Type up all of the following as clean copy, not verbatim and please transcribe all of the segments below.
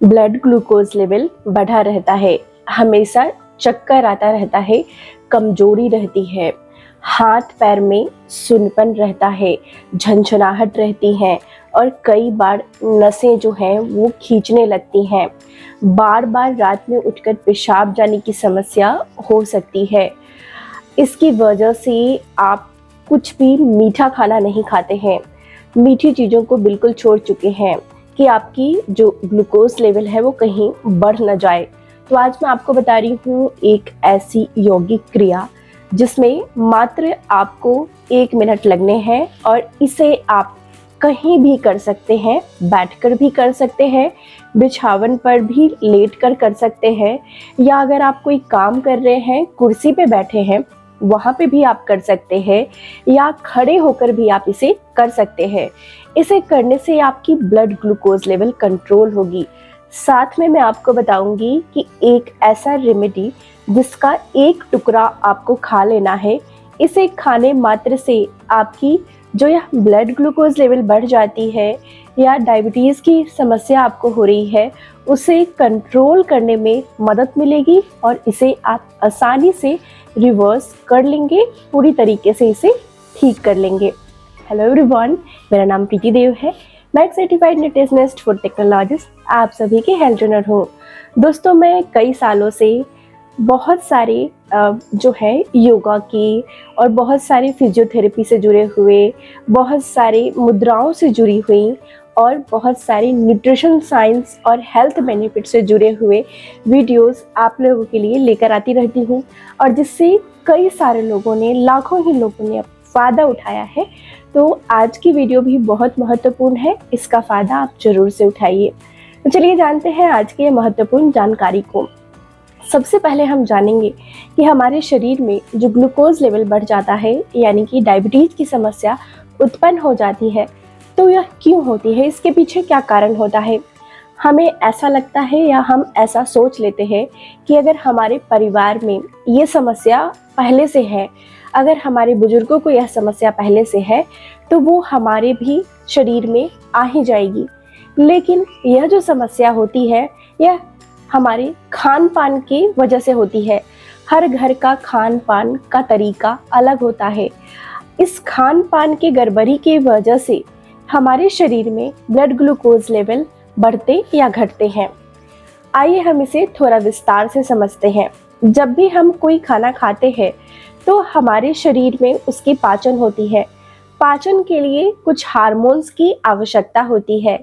Blood glucose level बढ़ा रहता है, हमेशा चक्कर आता रहता है, कमजोरी रहती है, हाथ पैर में सुन्नपन रहता है, झंझनाहट रहती है और कई बार नसें जो हैं वो खींचने लगती हैं। बार बार रात में उठकर पेशाब जाने की समस्या हो सकती है। इसकी वजह से आप कुछ भी मीठा खाना नहीं खाते हैं, मीठी चीज़ों को बिल्कुल छोड़ चुके हैं कि आपकी जो ग्लूकोज लेवल है वो कहीं बढ़ न जाए। तो आज मैं आपको बता रही हूँ एक ऐसी यौगिक क्रिया जिसमें मात्र आपको 1 मिनट लगने हैं और इसे आप कहीं भी कर सकते हैं, बैठकर भी कर सकते हैं, बिछावन पर भी लेटकर कर सकते हैं, या अगर आप कोई काम कर रहे हैं, कुर्सी पे बैठे हैं, वहाँ पे भी आप कर सकते हैं, या खड़े होकर भी आप इसे कर सकते हैं। इसे करने से आपकी ब्लड ग्लूकोज लेवल कंट्रोल होगी। साथ में मैं आपको बताऊंगी कि एक ऐसा रेमेडी जिसका एक टुकड़ा आपको खा लेना है। इसे खाने मात्र से आपकी जो यह ब्लड ग्लूकोज लेवल बढ़ जाती है या डायबिटीज़ की समस्या आपको हो रही है, उसे कंट्रोल करने में मदद मिलेगी और इसे आप आसानी से रिवर्स कर लेंगे, पूरी तरीके से इसे ठीक कर लेंगे। हेलो एवरीवन, मेरा नाम प्रीति देव है। मैं एक सर्टिफाइड न्यूट्रिशनिस्ट, फूड टेक्नोलॉजिस्ट, आप सभी के हेल्थ ट्रेनर हूँ। दोस्तों, मैं कई सालों से बहुत सारे जो है योगा की और बहुत सारे फिजियोथेरेपी से जुड़े हुए, बहुत सारे मुद्राओं से जुड़ी हुई और बहुत सारी न्यूट्रिशन साइंस और हेल्थ बेनिफिट से जुड़े हुए वीडियोस आप लोगों के लिए लेकर आती रहती हूँ, और जिससे कई सारे लोगों ने, लाखों ही लोगों ने फ़ायदा उठाया है। तो आज की वीडियो भी बहुत महत्वपूर्ण है, इसका फ़ायदा आप ज़रूर से उठाइए। तो चलिए जानते हैं आज की महत्वपूर्ण जानकारी को। सबसे पहले हम जानेंगे कि हमारे शरीर में जो ग्लूकोज लेवल बढ़ जाता है, यानी कि डायबिटीज़ की समस्या उत्पन्न हो जाती है, तो यह क्यों होती है, इसके पीछे क्या कारण होता है। हमें ऐसा लगता है या हम ऐसा सोच लेते हैं कि अगर हमारे परिवार में ये समस्या पहले से है, अगर हमारे बुजुर्गों को यह समस्या पहले से है, तो वो हमारे भी शरीर में आ ही जाएगी। लेकिन यह जो समस्या होती है, यह हमारे खान पान की वजह से होती है। हर घर का खान पान का तरीका अलग होता है। इस खान पान की गड़बड़ी की वजह से हमारे शरीर में ब्लड ग्लूकोज लेवल बढ़ते या घटते हैं। आइए हम इसे थोड़ा विस्तार से समझते हैं। जब भी हम कोई खाना खाते हैं तो हमारे शरीर में उसकी पाचन होती है। पाचन के लिए कुछ हार्मोन्स की आवश्यकता होती है।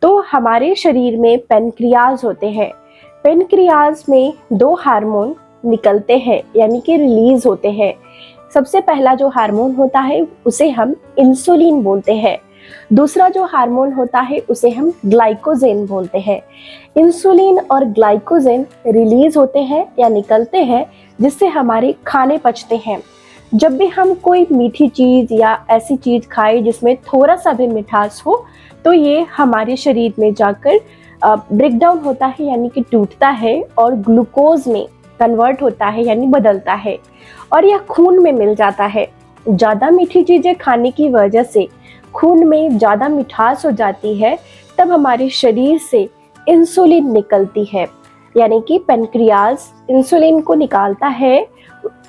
तो हमारे शरीर में पेनक्रियाज होते हैं। पेनक्रियाज में 2 हार्मोन निकलते हैं, यानी कि रिलीज होते हैं। सबसे पहला जो हार्मोन होता है उसे हम इंसुलिन बोलते हैं। दूसरा जो हार्मोन होता है उसे हम ग्लाइकोजेन बोलते हैं। इंसुलिन और ग्लाइकोजेन रिलीज होते हैं या निकलते हैं, जिससे हमारे खाने पचते हैं। जब भी हम कोई मीठी चीज़ या ऐसी चीज़ खाएं जिसमें थोड़ा सा भी मिठास हो, तो ये हमारे शरीर में जाकर ब्रेक डाउन होता है, यानी कि टूटता है और ग्लूकोज में कन्वर्ट होता है, यानी बदलता है, और यह खून में मिल जाता है। ज़्यादा मीठी चीज़ें खाने की वजह से खून में ज़्यादा मिठास हो जाती है, तब हमारे शरीर से इंसुलिन निकलती है, यानी कि पेनक्रियाज इंसुलिन को निकालता है,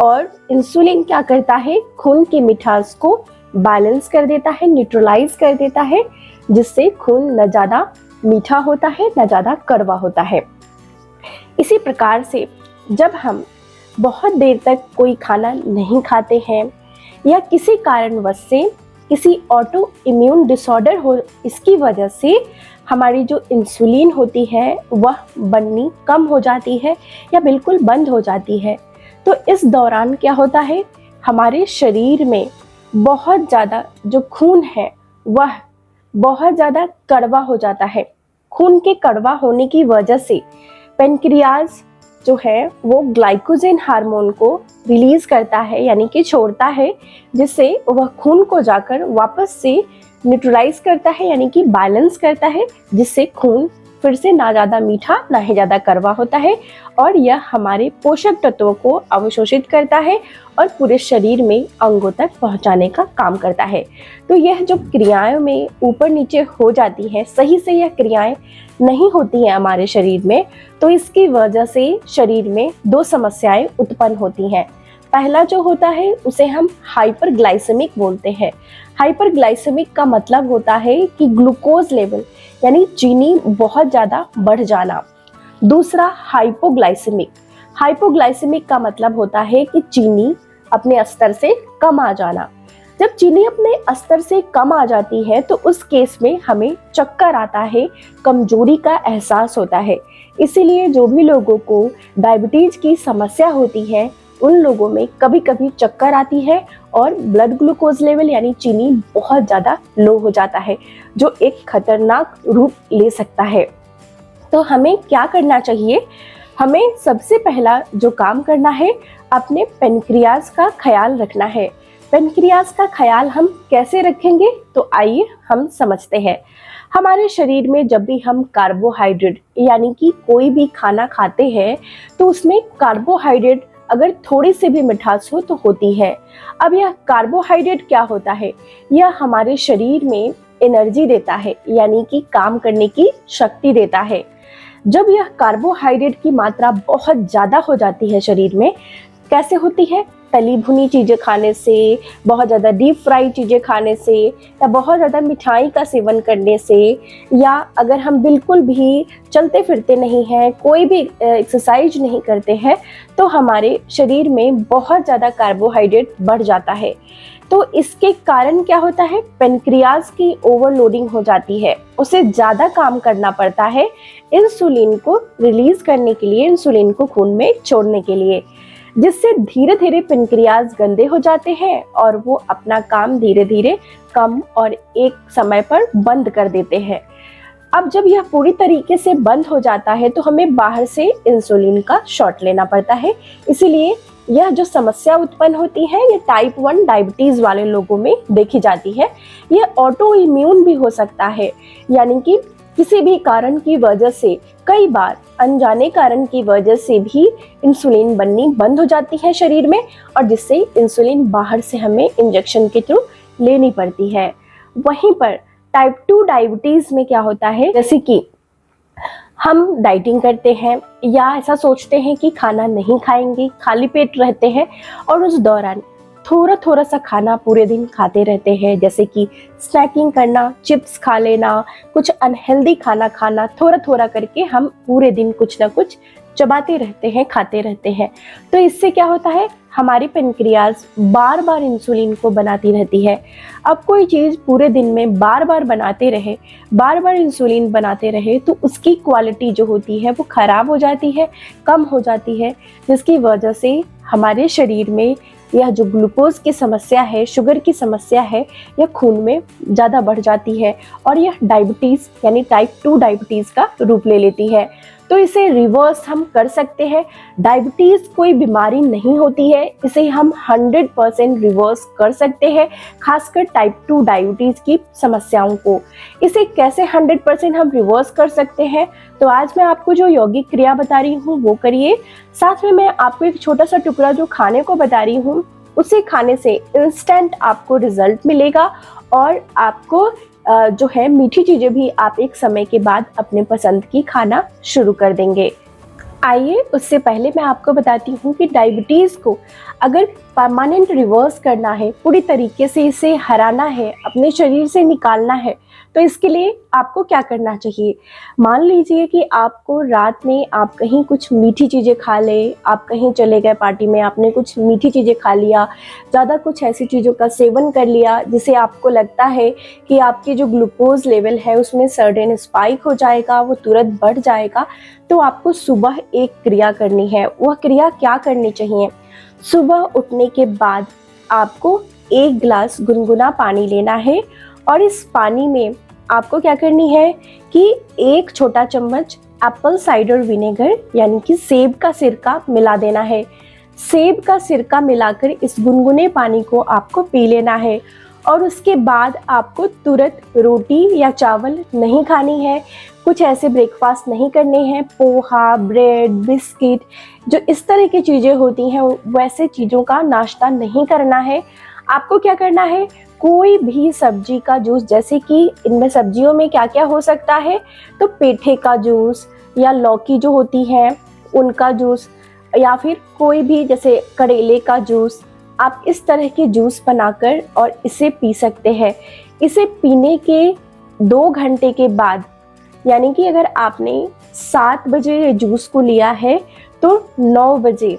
और इंसुलिन क्या करता है, खून की मिठास को बैलेंस कर देता है, न्यूट्रलाइज कर देता है, जिससे खून न ज़्यादा मीठा होता है न ज़्यादा कड़वा होता है। इसी प्रकार से जब हम बहुत देर तक कोई खाना नहीं खाते हैं या किसी कारणवश से किसी ऑटो इम्यून डिसऑर्डर हो, इसकी वजह से हमारी जो इंसुलिन होती है वह बननी कम हो जाती है या बिल्कुल बंद हो जाती है। तो इस दौरान क्या होता है, हमारे शरीर में बहुत ज़्यादा जो खून है वह बहुत ज़्यादा कड़वा हो जाता है। खून के कड़वा होने की वजह से पेनक्रियाज जो है वो ग्लाइकोजेन हार्मोन को रिलीज करता है, यानी कि छोड़ता है, जिससे वह खून को जाकर वापस से न्यूट्रलाइज करता है, यानी कि बैलेंस करता है, जिससे खून फिर से ना ज़्यादा मीठा ना ही ज़्यादा कड़वा होता है और यह हमारे पोषक तत्वों को अवशोषित करता है और पूरे शरीर में अंगों तक पहुंचाने का काम करता है। तो यह जो क्रियाओं में ऊपर नीचे हो जाती है, सही से यह क्रियाएं नहीं होती हैं हमारे शरीर में, तो इसकी वजह से शरीर में दो समस्याएं उत्पन्न होती हैं। पहला जो होता है उसे हम हाइपरग्लाइसेमिक बोलते हैं। हाइपरग्लाइसेमिक का मतलब होता है कि ग्लूकोज लेवल यानी चीनी बहुत ज़्यादा बढ़ जाना। दूसरा हाइपोग्लाइसेमिक। हाइपोग्लाइसेमिक का मतलब होता है कि चीनी अपने स्तर से कम आ जाना। जब चीनी अपने स्तर से कम आ जाती है तो उस केस में हमें चक्कर आता है, कमजोरी का एहसास होता है। इसीलिए जो भी लोगों को डायबिटीज की समस्या होती है उन लोगों में कभी कभी चक्कर आती है और ब्लड ग्लूकोज लेवल यानी चीनी बहुत ज़्यादा लो हो जाता है, जो एक खतरनाक रूप ले सकता है। तो हमें क्या करना चाहिए? हमें सबसे पहला जो काम करना है, अपने पेनक्रियाज का ख्याल रखना है। पेनक्रियाज का ख्याल हम कैसे रखेंगे? तो आइए हम समझते हैं। हमारे शरीर में जब भी हम कार्बोहाइड्रेट यानी कि कोई भी खाना खाते हैं तो उसमें कार्बोहाइड्रेट अगर थोड़ी सी भी मिठास हो तो होती है। अब यह कार्बोहाइड्रेट क्या होता है? यह हमारे शरीर में एनर्जी देता है यानी कि काम करने की शक्ति देता है। जब यह कार्बोहाइड्रेट की मात्रा बहुत ज़्यादा हो जाती है शरीर में, कैसे होती है? तली भुनी चीज़ें खाने से, बहुत ज़्यादा डीप फ्राई चीज़ें खाने से, या बहुत ज़्यादा मिठाई का सेवन करने से, या अगर हम बिल्कुल भी चलते फिरते नहीं हैं, कोई भी एक्सरसाइज नहीं करते हैं, तो हमारे शरीर में बहुत ज़्यादा कार्बोहाइड्रेट बढ़ जाता है। तो इसके कारण क्या होता है? पेनक्रियाज की ओवरलोडिंग हो जाती है, उसे ज़्यादा काम करना पड़ता है इंसुलिन को रिलीज करने के लिए, इंसुलिन को खून में छोड़ने के लिए, जिससे धीरे धीरे पेनक्रियाज गंदे हो जाते हैं और वो अपना काम धीरे धीरे कम और एक समय पर बंद कर देते हैं। अब जब यह पूरी तरीके से बंद हो जाता है तो हमें बाहर से इंसुलिन का शॉट लेना पड़ता है। इसीलिए यह जो समस्या उत्पन्न होती है ये टाइप 1 डायबिटीज वाले लोगों में देखी जाती है। यह ऑटो इम्यून भी हो सकता है, यानी कि किसी भी कारण की वजह से, कई बार अनजाने कारण की वजह से भी इंसुलिन बननी बंद हो जाती है शरीर में, और जिससे इंसुलिन बाहर से हमें इंजेक्शन के थ्रू लेनी पड़ती है। वहीं पर टाइप 2 डायबिटीज में क्या होता है, जैसे कि हम डाइटिंग करते हैं या ऐसा सोचते हैं कि खाना नहीं खाएंगे, खाली पेट रहते हैं और उस दौरान थोड़ा थोड़ा सा खाना पूरे दिन खाते रहते हैं, जैसे कि स्नैकिंग करना, चिप्स खा लेना, कुछ अनहेल्दी खाना खाना, थोड़ा थोड़ा करके हम पूरे दिन कुछ ना कुछ चबाते रहते हैं, खाते रहते हैं। तो इससे क्या होता है, हमारी पेनक्रियाज बार बार इंसुलिन को बनाती रहती है। अब कोई चीज़ पूरे दिन में बार बार बनाते रहे, बार बार इंसुलिन बनाते रहे, तो उसकी क्वालिटी जो होती है वो ख़राब हो जाती है, कम हो जाती है, जिसकी वजह से हमारे शरीर में यह जो ग्लूकोज की समस्या है, शुगर की समस्या है, यह खून में ज़्यादा बढ़ जाती है और यह डायबिटीज़ यानी टाइप 2 डायबिटीज़ का रूप ले लेती है। तो इसे रिवर्स हम कर सकते हैं। डायबिटीज़ कोई बीमारी नहीं होती है, इसे हम 100% रिवर्स कर सकते हैं, खासकर टाइप 2 डायबिटीज़ की समस्याओं को। इसे कैसे 100% हम रिवर्स कर सकते हैं? तो आज मैं आपको जो यौगिक क्रिया बता रही हूँ वो करिए, साथ में मैं आपको एक छोटा सा टुकड़ा जो खाने को बता रही हूँ उसे खाने से इंस्टेंट आपको रिजल्ट मिलेगा और आपको जो है मीठी चीज़ें भी आप एक समय के बाद अपने पसंद की खाना शुरू कर देंगे। आइए उससे पहले मैं आपको बताती हूँ कि डायबिटीज़ को अगर परमानेंट रिवर्स करना है, पूरी तरीके से इसे हराना है, अपने शरीर से निकालना है, तो इसके लिए आपको क्या करना चाहिए। मान लीजिए कि आपको रात में आप कहीं कुछ मीठी चीज़ें खा ले, आप कहीं चले गए पार्टी में, आपने कुछ मीठी चीज़ें खा लिया, ज़्यादा कुछ ऐसी चीज़ों का सेवन कर लिया जिसे आपको लगता है कि आपकी जो ग्लूकोज लेवल है उसमें सडन स्पाइक हो जाएगा, वो तुरंत बढ़ जाएगा। तो आपको सुबह एक क्रिया करनी है। वह क्रिया क्या करनी चाहिए? सुबह उठने के बाद आपको 1 गिलास गुनगुना पानी लेना है और इस पानी में आपको क्या करनी है कि 1 छोटा चम्मच एप्पल साइडर विनेगर यानी कि सेब का सिरका मिला देना है। सेब का सिरका मिलाकर इस गुनगुने पानी को आपको पी लेना है और उसके बाद आपको तुरंत रोटी या चावल नहीं खानी है, कुछ ऐसे ब्रेकफास्ट नहीं करने हैं, पोहा, ब्रेड, बिस्किट, जो इस तरह की चीज़ें होती हैं वैसे चीज़ों का नाश्ता नहीं करना है। आपको क्या करना है, कोई भी सब्जी का जूस, जैसे कि इनमें सब्जियों में क्या क्या हो सकता है, तो पेठे का जूस या लौकी जो होती है उनका जूस, या फिर कोई भी जैसे करेले का जूस, आप इस तरह के जूस बनाकर और इसे पी सकते हैं। इसे पीने के 2 घंटे के बाद, यानी कि अगर आपने 7 बजे जूस को लिया है तो 9 बजे,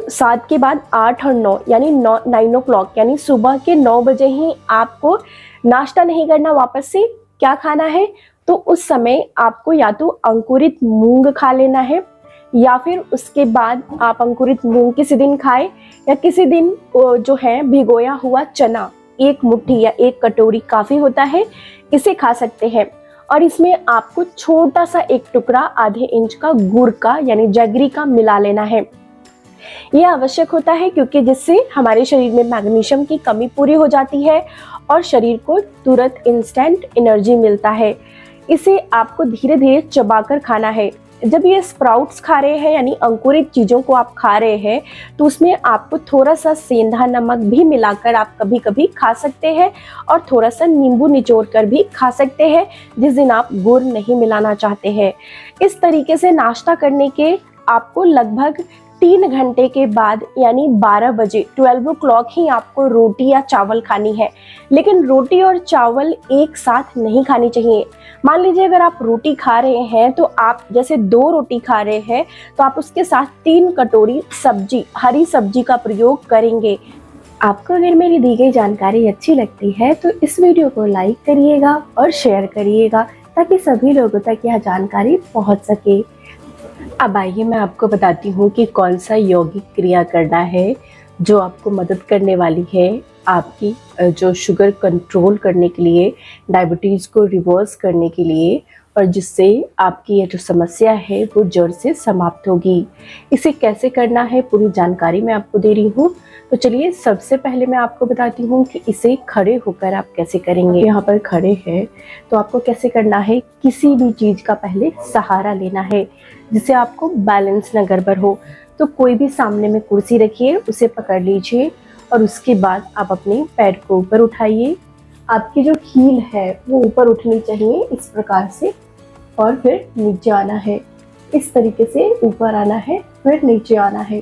7 के बाद 8 और 9 यानी 9 o'clock यानी सुबह के 9 बजे ही आपको नाश्ता नहीं करना, वापस से क्या खाना है, तो उस समय आपको या तो अंकुरित मूंग खा लेना है, या फिर उसके बाद आप अंकुरित मूंग किसी दिन खाएं, या किसी दिन जो है भिगोया हुआ चना 1 मुट्ठी या 1 कटोरी काफ़ी होता है, इसे खा सकते हैं। और इसमें आपको छोटा सा 1 टुकड़ा आधे इंच का गुड़ का यानी जगरी का मिला लेना है। यह आवश्यक होता है क्योंकि जिससे हमारे शरीर में मैग्नीशियम की कमी पूरी हो जाती है और शरीर को तुरंत इंस्टेंट एनर्जी मिलता है। इसे आपको धीरे धीरे चबाकर खाना है। जब ये स्प्राउट्स खा रहे हैं यानी अंकुरित चीज़ों को आप खा रहे हैं, तो उसमें आपको थोड़ा सा सेंधा नमक भी मिलाकर आप कभी कभी खा सकते हैं, और थोड़ा सा नींबू निचोड़ कर भी खा सकते हैं जिस दिन आप गुड़ नहीं मिलाना चाहते हैं। इस तरीके से नाश्ता करने के आपको लगभग 3 घंटे के बाद यानी 12 बजे 12 o'clock ही आपको रोटी या चावल खानी है। लेकिन रोटी और चावल एक साथ नहीं खानी चाहिए। मान लीजिए अगर आप रोटी खा रहे हैं तो आप जैसे 2 रोटी खा रहे हैं तो आप उसके साथ 3 कटोरी सब्जी, हरी सब्जी का प्रयोग करेंगे। आपको अगर मेरी दी गई जानकारी अच्छी लगती है तो इस वीडियो को लाइक करिएगा और शेयर करिएगा ताकि सभी लोगों तक यह जानकारी पहुंच सके। अब आइए मैं आपको बताती हूँ कि कौन सा यौगिक क्रिया करना है जो आपको मदद करने वाली है आपकी जो शुगर कंट्रोल करने के लिए, डायबिटीज़ को रिवर्स करने के लिए, और जिससे आपकी ये जो समस्या है वो जड़ से समाप्त होगी। इसे कैसे करना है पूरी जानकारी मैं आपको दे रही हूँ। तो चलिए सबसे पहले मैं आपको बताती हूँ कि इसे खड़े होकर आप कैसे करेंगे। यहाँ पर खड़े हैं तो आपको कैसे करना है, किसी भी चीज़ का पहले सहारा लेना है जिससे आपको बैलेंस न गड़बड़ हो। तो कोई भी सामने में कुर्सी रखिए, उसे पकड़ लीजिए और उसके बाद आप अपने पैर को ऊपर उठाइए। आपकी जो हील है वो ऊपर उठनी चाहिए इस प्रकार से, और फिर नीचे आना है। इस तरीके से ऊपर आना है फिर नीचे आना है।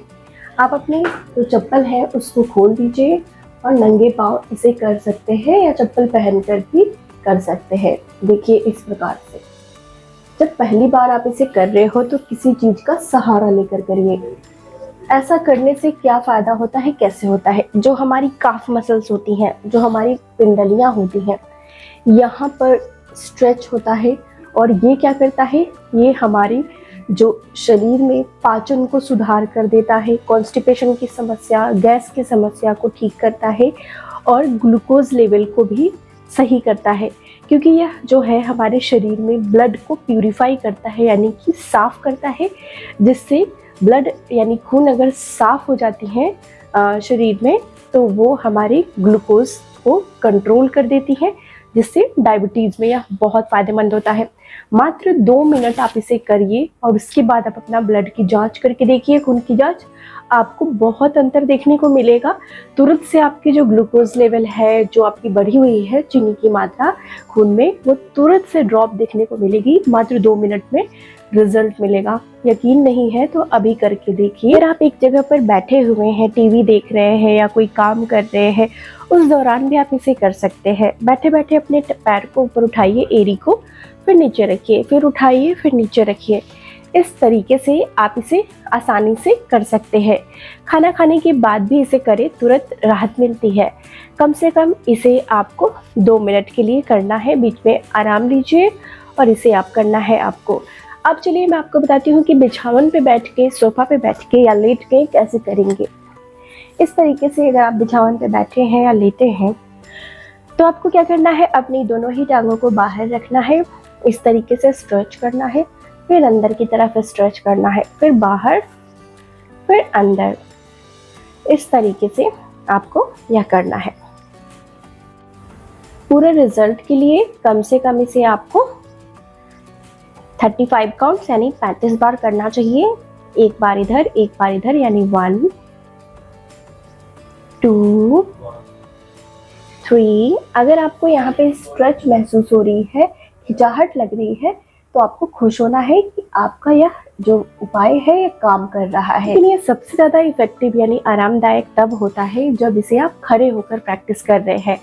आप अपनी जो चप्पल है उसको खोल दीजिए और नंगे पाँव इसे कर सकते हैं या चप्पल पहनकर भी कर सकते हैं। देखिए इस प्रकार से। जब पहली बार आप इसे कर रहे हो तो किसी चीज़ का सहारा लेकर करिए। ऐसा करने से क्या फ़ायदा होता है, कैसे होता है, जो हमारी काफ मसल्स होती हैं, जो हमारी पिंडलियाँ होती हैं, यहाँ पर स्ट्रेच होता है। और ये क्या करता है, ये हमारी जो शरीर में पाचन को सुधार कर देता है, कॉन्स्टिपेशन की समस्या, गैस की समस्या को ठीक करता है, और ग्लूकोज लेवल को भी सही करता है। क्योंकि यह जो है हमारे शरीर में ब्लड को प्यूरिफाई करता है, यानी कि साफ़ करता है, जिससे ब्लड यानी खून अगर साफ़ हो जाती है शरीर में तो वो हमारे ग्लूकोज को कंट्रोल कर देती है, जिससे डायबिटीज़ में यह बहुत फ़ायदेमंद होता है। मात्र 2 मिनट आप इसे करिए और उसके बाद आप अपना ब्लड की जांच करके देखिए, खून की जांच, आपको बहुत अंतर देखने को मिलेगा। तुरंत से आपकी जो ग्लूकोज लेवल है, जो आपकी बढ़ी हुई है चीनी की मात्रा खून में, वो तुरंत से ड्रॉप देखने को मिलेगी। मात्र 2 मिनट में रिजल्ट मिलेगा। यकीन नहीं है तो अभी करके देखिए। अगर आप एक जगह पर बैठे हुए हैं, टीवी देख रहे हैं या कोई काम कर रहे हैं, उस दौरान भी आप इसे कर सकते हैं। बैठे बैठे अपने पैर को ऊपर उठाइए, एड़ी को, फिर नीचे रखिए, फिर उठाइए, फिर नीचे रखिए। इस तरीके से आप इसे आसानी से कर सकते हैं। खाना खाने के बाद भी इसे करें, तुरंत राहत मिलती है। कम से कम इसे आपको 2 मिनट के लिए करना है, बीच में आराम लीजिए और इसे आप करना है आपको। अब चलिए मैं आपको बताती हूँ कि बिछावन पे बैठ के, सोफा पे बैठ के या लेट के कैसे करेंगे। इस तरीके से अगर आप बिछावन पे बैठे हैं या लेटे हैं तो आपको क्या करना है, अपनी दोनों ही टांगों को बाहर रखना है, इस तरीके से स्ट्रेच करना है, फिर अंदर की तरफ स्ट्रेच करना है, फिर बाहर, फिर अंदर। इस तरीके से आपको यह करना है। पूरे रिजल्ट के लिए कम से कम इसे आपको 35 काउंट्स यानी 35 बार करना चाहिए। एक बार इधर यानी 1 2 3। अगर आपको यहाँ पे स्ट्रेच महसूस हो रही है, हिचाहट लग रही है, तो आपको खुश होना है कि आपका यह जो उपाय है ये काम कर रहा है। लेकिन ये सबसे ज़्यादा इफेक्टिव यानी आरामदायक तब होता है जब इसे आप खड़े होकर प्रैक्टिस कर रहे हैं,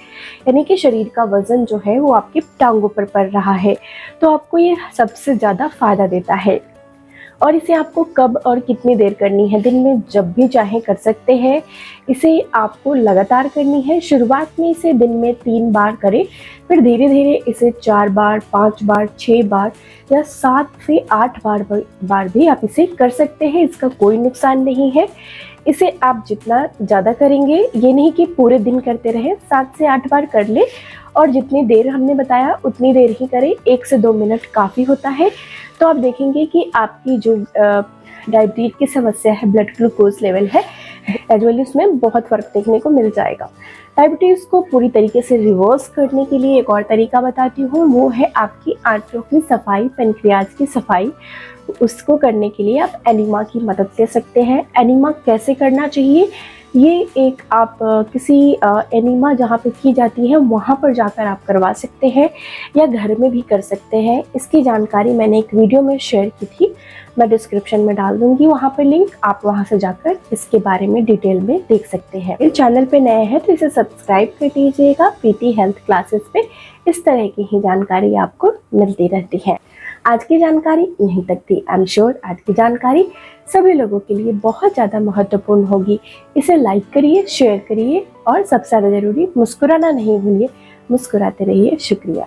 यानी कि शरीर का वजन जो है वो आपकी टांगों पर पड़ रहा है, तो आपको ये सबसे ज़्यादा फायदा देता है। और इसे आपको कब और कितनी देर करनी है, दिन में जब भी चाहे कर सकते हैं। इसे आपको लगातार करनी है। शुरुआत में इसे दिन में 3 बार करें, फिर धीरे धीरे इसे 4 बार, 5 बार, 6 बार या 7 से 8 बार भी आप इसे कर सकते हैं। इसका कोई नुकसान नहीं है। इसे आप जितना ज़्यादा करेंगे, ये नहीं कि पूरे दिन करते रहें, 7 से 8 बार कर ले और जितनी देर हमने बताया उतनी देर ही करें। 1 से 2 मिनट काफ़ी होता है। तो आप देखेंगे कि आपकी जो डायबिटीज की समस्या है, ब्लड ग्लूकोज लेवल है, ग्रेजुअली उसमें बहुत फ़र्क देखने को मिल जाएगा। डायबिटीज़ को पूरी तरीके से रिवर्स करने के लिए एक और तरीका बताती हूँ, वो है आपकी आंतों की सफाई, पेनक्रियाज की सफाई। उसको करने के लिए आप एनिमा की मदद ले सकते हैं। एनिमा कैसे करना चाहिए, ये एक आप किसी एनिमा जहाँ पे की जाती है वहाँ पर जाकर आप करवा सकते हैं या घर में भी कर सकते हैं। इसकी जानकारी मैंने एक वीडियो में शेयर की थी, मैं डिस्क्रिप्शन में डाल दूंगी वहाँ पर लिंक, आप वहाँ से जाकर इसके बारे में डिटेल में देख सकते हैं। इस चैनल पे नए हैं तो इसे सब्सक्राइब कर लीजिएगा। प्रीति हेल्थ क्लासेस पे इस तरह की ही जानकारी आपको मिलती रहती है। आज की जानकारी यहीं तक थी। आई एम श्योर आज की जानकारी सभी लोगों के लिए बहुत ज़्यादा महत्वपूर्ण होगी। इसे लाइक करिए, शेयर करिए और सबसे ज़्यादा ज़रूरी मुस्कुराना नहीं भूलिए। मुस्कुराते रहिए। शुक्रिया।